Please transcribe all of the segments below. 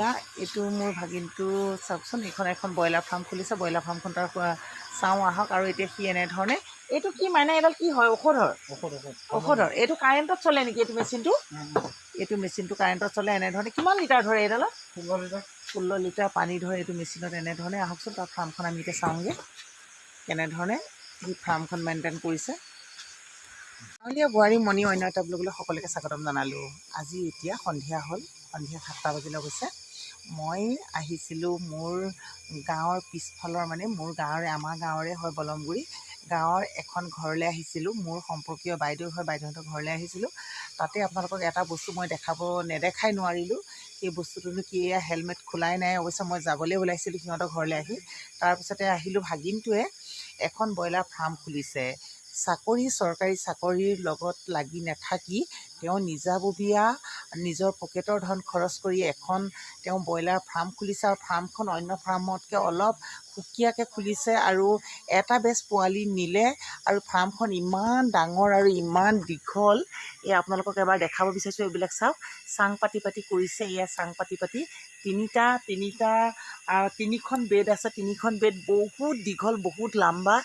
এয়া এইটো মোৰ ভাগিনটো চাওকচোন, এইখন এখন ব্ৰইলাৰ ফাৰ্ম খুলিছে। ব্ৰইলাৰ ফাৰ্মখন তাৰ চাওঁ আহক। আৰু এতিয়া সি এনেধৰণে, এইটো কি মানে এডাল কি হয়? ঔষধৰ এইটো কাৰেণ্টত চলে নেকি এইটো মেচিনটো? এইটো মেচিনটো কাৰেণ্টত চলে। এনেধৰণে কিমান লিটাৰ ধৰে এইডালত? 16 লিটাৰ পানী ধৰে এইটো মেচিনত। এনেধৰণে আহকচোন তাৰ ফাৰ্মখন আমি এতিয়া চাওঁগৈ, কেনেধৰণে সি ফাৰ্মখন মেইনটেইন কৰিছে। গাঁৱলীয়া বোৱাৰী মণি অন্য এটা ব্লগলৈ সকলোকে স্বাগতম জনালোঁ। আজি এতিয়া সন্ধিয়া হ'ল, সন্ধিয়া 7টা বাজিলৈ গৈছে। মই আহিছিলোঁ মোৰ গাঁৱৰ পিছফালৰ, মানে মোৰ গাঁৱৰে, আমাৰ গাঁৱৰে হয় বলমগুৰি গাঁৱৰ এখন ঘৰলৈ আহিছিলোঁ। মোৰ সম্পৰ্কীয় বাইদেউ হয়, বাইদেউহঁতৰ ঘৰলৈ আহিছিলোঁ। তাতে আপোনালোকক এটা বস্তু মই নেদেখাই নোৱাৰিলোঁ। সেই বস্তুটোনো কি? এয়া হেলমেট খোলাই নাই অৱশ্যে। মই যাবলৈ ওলাইছিলোঁ সিহঁতৰ ঘৰলৈ আহি। তাৰপিছতে আহিলোঁ, ভাগিনটোৱে এখন ব্ৰইলাৰ ফাৰ্ম খুলিছে। চৰকাৰী চাকৰিৰ লগত লাগি নাথাকি তেওঁ নিজাববীয়া নিজৰ পকেটৰ ধন খৰচ কৰি এখন তেওঁ ব্ৰইলাৰ ফাৰ্ম খুলিছে। আৰু ফাৰ্মখন অন্য ফাৰ্মতকৈ অলপ সুকীয়াকৈ খুলিছে। আৰু এটা বেচ পোৱালি নিলে আৰু ফাৰ্মখন ইমান ডাঙৰ আৰু ইমান দীঘল। এই আপোনালোকক এবাৰ দেখাব বিচাৰিছোঁ। এইবিলাক চাওক, চাং পাতি কৰিছে। এয়া চাং পাতি তিনিখন বেড আছে। তিনিখন বেড বহুত দীঘল, বহুত লাম্বা।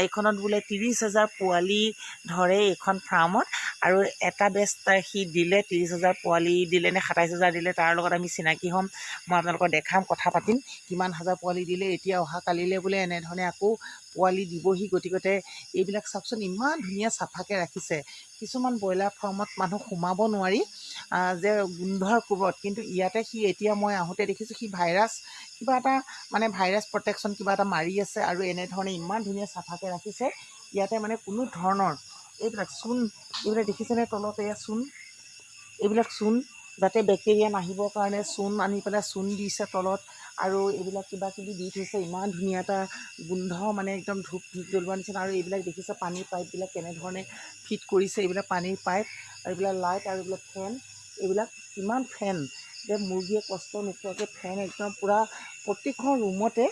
এইখনত বোলে 30,000 পোৱালি ধৰে এইখন ফাৰ্মত। আৰু এটা বেচ সি দিলে 30,000 পোৱালি দিলে নে 27,000 দিলে, তাৰ লগত আমি চিনাকি হ'ম। মই আপোনালোকক দেখাম, কথা পাতিম কিমান হাজাৰ পোৱালি দিলে। এতিয়া অহা কালিলৈ বোলে এনেধৰণে আকৌ পোৱালি দিবহি। গতিকে এইবিলাক চাওকচোন, ইমান ধুনীয়া চাফাকৈ ৰাখিছে। কিছুমান ব্ৰইলাৰ ফাৰ্মত মানুহ সোমাব নোৱাৰি যে গোন্ধৰ কোবত, কিন্তু ইয়াতে সি, এতিয়া মই আহোঁতে দেখিছোঁ সি ভাইৰাছ প্ৰটেকশ্যন কিবা এটা মাৰি আছে। আৰু এনেধৰণে ইমান ধুনীয়া চাফাকৈ ৰাখিছে। ইয়াতে মানে কোনো ধৰণৰ এইবিলাক এইবিলাক দেখিছেনে? তলত এয়া এইবিলাক যাতে বেক্টেৰিয়া নাহিবৰ কাৰণে আনি পেলাই দিছে তলত। আৰু এইবিলাক কিবা কিবি দি থৈছে। ইমান ধুনীয়া এটা গোন্ধ, মানে একদম ধূপ জ্বলোৱাৰ নিচিনা। আৰু এইবিলাক দেখিছে পানীৰ পাইপবিলাক কেনেধৰণে ফিট কৰিছে। এইবিলাক পানীৰ পাইপ আৰু এইবিলাক লাইট আৰু এইবিলাক ফেন। এইবিলাক কিমান ফেন যে মুৰ্গীয়ে কষ্ট নোপোৱাকৈ ফেন একদম পূৰা প্ৰত্যেকখন ৰুমতে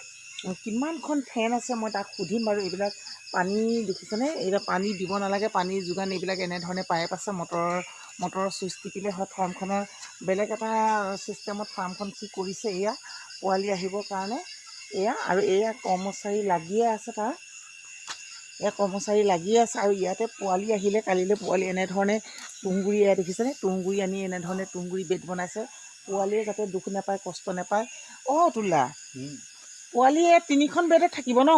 কিমানখন ফেন আছে। মই তাক সুধিম বাৰু। এইবিলাক পানী দেখিছেনে? এইবিলাক পানী দিব নালাগে, পানীৰ যোগান এইবিলাক এনেধৰণে পাইপ আছে। মটৰৰ চুইচ টিপিলে হয়। ফাৰ্মখনৰ বেলেগ এটা ছিষ্টেমত ফাৰ্মখন কি কৰিছে। এয়া পোৱালি আহিবৰ কাৰণে আৰু এয়া কৰ্মচাৰী লাগিয়ে আছে। কৰ্মচাৰী লাগিয়ে আছে। আৰু ইয়াতে পোৱালি আহিলে, কালিলৈ পোৱালি এনেধৰণে তুঁহগুৰি, এয়া দেখিছেনে? তুঁহগুৰি আনি এনেধৰণে তুঁহগুৰি বেড বনাইছে। পোৱালীয়ে যাতে দুখ নাপায়, কষ্ট নাপায়। তোলা পোৱালি এই 3খন বেডত থাকিব ন?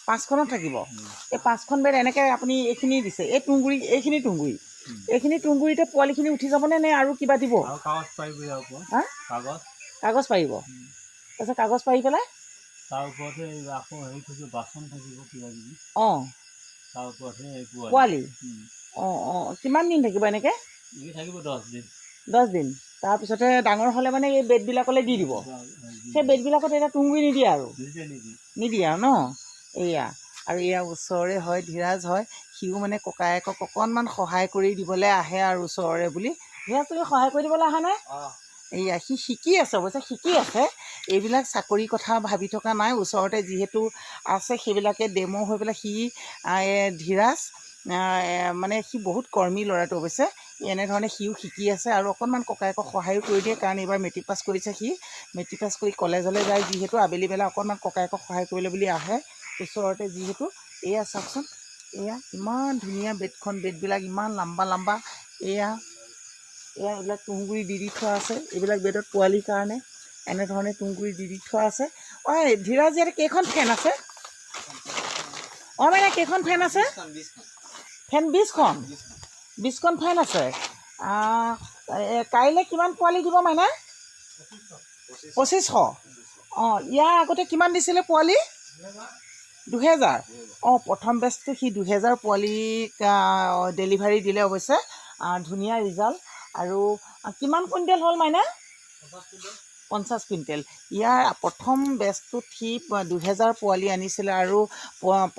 5খনত থাকিব। এই 5খন বেড এনেকৈ আপুনি এইখিনি দিছে। এইখিনি তুঁহগুৰিতে পোৱালিখিনি উঠি যাবনে, নে আৰু কিবা দিব? কাগজ পাৰিব। তাৰপিছত কাগজ পাৰি পেলাই তাৰ ওপৰতে আকৌ বাচন থাকিব কিবা কিবি। তাৰ ওপৰতে পোৱালি। কিমান দিন থাকিব এনেকৈ? থাকিব 10 দিন। তাৰপিছতে ডাঙৰ হ'লে মানে এই বেডবিলাকলৈ দি দিব। সেই বেডবিলাকত এতিয়া তুঁহগুৰি নিদিয়ে আৰু ন? আৰু এয়া ওচৰৰে হয়, ধীৰাজ হয়। সিও মানে ককায়েকক অকণমান সহায় কৰি দিবলৈ আহে আৰু ওচৰৰে বুলি। ধীৰাজ, তুমি সহায় কৰি দিবলৈ আহা নাই? সি শিকি আছে, অৱশ্যে শিকি আছে। এইবিলাক চাকৰিৰ কথা ভাবি থকা নাই। ওচৰতে যিহেতু আছে সেইবিলাকে ডেম' হৈ পেলাই ধীৰাজ মানে সি বহুত কৰ্মী ল'ৰাটো। অৱশ্যে এনেধৰণে সিও শিকি আছে আৰু অকণমান ককায়েকক সহায়ো কৰি দিয়ে। কাৰণ এইবাৰ মেট্ৰিক পাছ কৰিছে। সি মেট্ৰিক পাছ কৰি কলেজলৈ যায় যিহেতু, আবেলি বেলা অকণমান ককায়েকক সহায় কৰিবলৈ বুলি আহে ওচৰতে যিহেতু। এয়া চাওকচোন, এয়া ইমান ধুনীয়া বেডবিলাক ইমান লাম্বা। এইবিলাক তুঁহগুৰি দি থোৱা আছে। এইবিলাক বেডত পোৱালিৰ কাৰণে এনেধৰণে তুঁহগুৰি দি থোৱা আছে। ধীৰাজ, ইয়াতে কেইখন ফেন আছে? মানে কেইখন ফেন আছে? ফেন 20খন ফেন আছে। কাইলৈ কিমান পোৱালি দিব মানে? 2500। ইয়াৰ আগতে কিমান দিছিলে পোৱালি? 2000। প্ৰথম বেচটো সি 2000 পোৱালিক ডেলিভাৰী দিলে। অৱশ্যে ধুনীয়া ৰিজাল্ট। আৰু কিমান কুইণ্টেল হ'ল মানে? 50 কুইণ্টেল। ইয়াৰ প্ৰথম বেচটোত সি 2000 পোৱালি আনিছিলে আৰু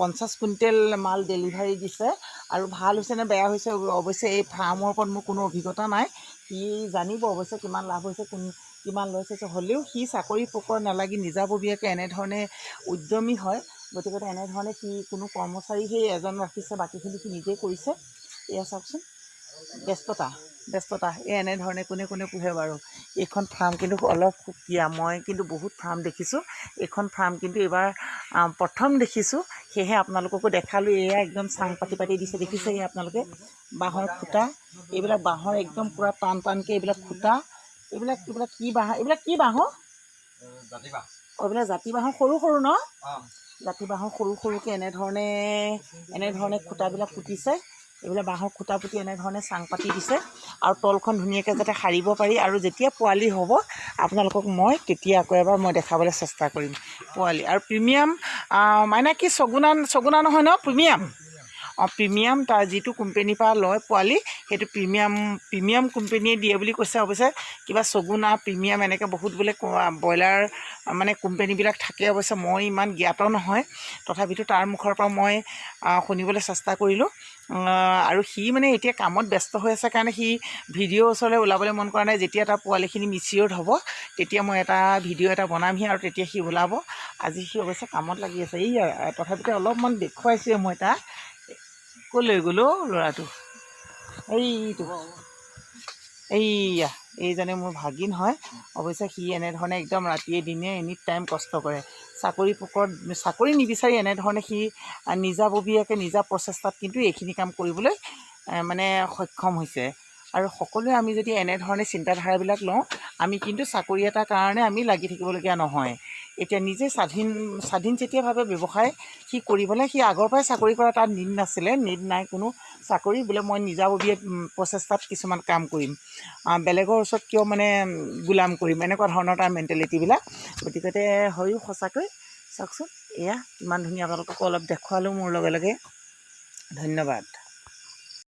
50 কুইণ্টেল মাল ডেলিভাৰী দিছে। আৰু ভাল হৈছে নে বেয়া হৈছে, অৱশ্যে এই ফাৰ্মৰ ওপৰত মোৰ কোনো অভিজ্ঞতা নাই। সি জানিব অৱশ্যে কিমান লাভ হৈছে, কিমান লৈছে। হ'লেও সি চাকৰি পকৰত নালাগি নিজাববীয়াকৈ এনেধৰণে উদ্যমী হয়। গতিকে এনেধৰণে সি কোনো কৰ্মচাৰী সেই এজন ৰাখিছে, বাকীখিনি সি নিজেই কৰিছে। এয়া চাওকচোন, ব্যস্ততা এই এনেধৰণে কোনে কোনে পোহে বাৰু। এইখন ফাৰ্ম কিন্তু অলপ সুকীয়া, মই কিন্তু বহুত ফাৰ্ম দেখিছোঁ, এইখন ফাৰ্ম কিন্তু এইবাৰ প্ৰথম দেখিছোঁ, সেয়েহে আপোনালোককো দেখালোঁ। এয়া একদম চাং পাতি দিছে, দেখিছে এয়া আপোনালোকে বাঁহৰ খুঁটা, এইবিলাক বাঁহৰ একদম পূৰা টানকৈ এইবিলাক খুঁটা, এইবিলাক কি বাঁহ, এইবিলাক কি বাঁহ? এইবিলাক জাতি বাঁহৰ সৰু ন? জাতি বাঁহৰ সৰুকৈ এনেধৰণে খুঁটাবিলাক পুতিছে, এইবিলাক বাঁহৰ খুঁটা পুতি এনেধৰণে চাং পাতি দিছে, আৰু তলখন ধুনীয়াকৈ যাতে সাৰিব পাৰি। আৰু যেতিয়া পোৱালি হ'ব আপোনালোকক মই তেতিয়া আকৌ এবাৰ মই দেখাবলৈ চেষ্টা কৰিম পোৱালি। আৰু প্ৰিমিয়াম মানে কি ছগুনা নহয় ন, প্ৰিমিয়াম। প্ৰিমিয়াম, তাৰ যিটো কোম্পেনীৰ পৰা লয় পোৱালি সেইটো প্ৰিমিয়াম কোম্পেনীয়ে দিয়ে বুলি কৈছে। অৱশ্যে কিবা ছগুনা প্ৰিমিয়াম এনেকৈ বহুত বোলে ব্ৰইলাৰ মানে কোম্পেনীবিলাক থাকে। অৱশ্যে মই ইমান জ্ঞাত নহয়, তথাপিতো তাৰ মুখৰ পৰা মই শুনিবলৈ চেষ্টা কৰিলোঁ। আৰু সি মানে এতিয়া কামত ব্যস্ত হৈ আছে কাৰণে সি ভিডিঅ' ওচৰলৈ ওলাবলৈ মন কৰা নাই। যেতিয়া তাৰ পোৱালিখিনি মিচিয়ৰ্ড হ'ব তেতিয়া মই এটা ভিডিঅ' এটা বনামহি, আৰু তেতিয়া সি ওলাব। আজি সি অৱশ্যে কামত লাগি আছে। এই তথাপিতো অলপমান দেখুৱাইছোৱে মই তাক। ক'লৈ গ'ল ল'ৰাটো? এইয়া এইজনে মোৰ ভাগিন হয়। অৱশ্যে সি এনেধৰণে একদম ৰাতিয়ে দিনে এনি টাইম কষ্ট কৰে। চাকৰি নিবিচাৰি এনেধৰণে সি নিজাববীয়াকৈ নিজা প্ৰচেষ্টাত কিন্তু এইখিনি কাম কৰিবলৈ মানে সক্ষম হৈছে। আৰু সকলোৱে আমি যদি এনেধৰণে চিন্তাধাৰাবিলাক লওঁ, আমি কিন্তু চাকৰি এটাৰ কাৰণে আমি লাগি থাকিবলগীয়া নহয়। এতিয়া নিজে স্বাধীন যেতিয়াভাৱে ব্যৱসায় সি কৰিবলৈ, সি আগৰ পৰাই চাকৰি কৰা তাত নিড নাছিলে, নিড নাই কোনো চাকৰি, বোলে মই নিজাববীয়া প্ৰচেষ্টাত কিছুমান কাম কৰিম, বেলেগৰ ওচৰত কিয় মানে গোলাম কৰিম, এনেকুৱা ধৰণৰ তাৰ মেণ্টেলিটিবিলাক। গতিকে হয়ো সঁচাকৈ চাওকচোন, এয়া ইমান ধুনীয়া, আপোনালোককো অলপ দেখুৱালোঁ মোৰ লগে লগে। ধন্যবাদ।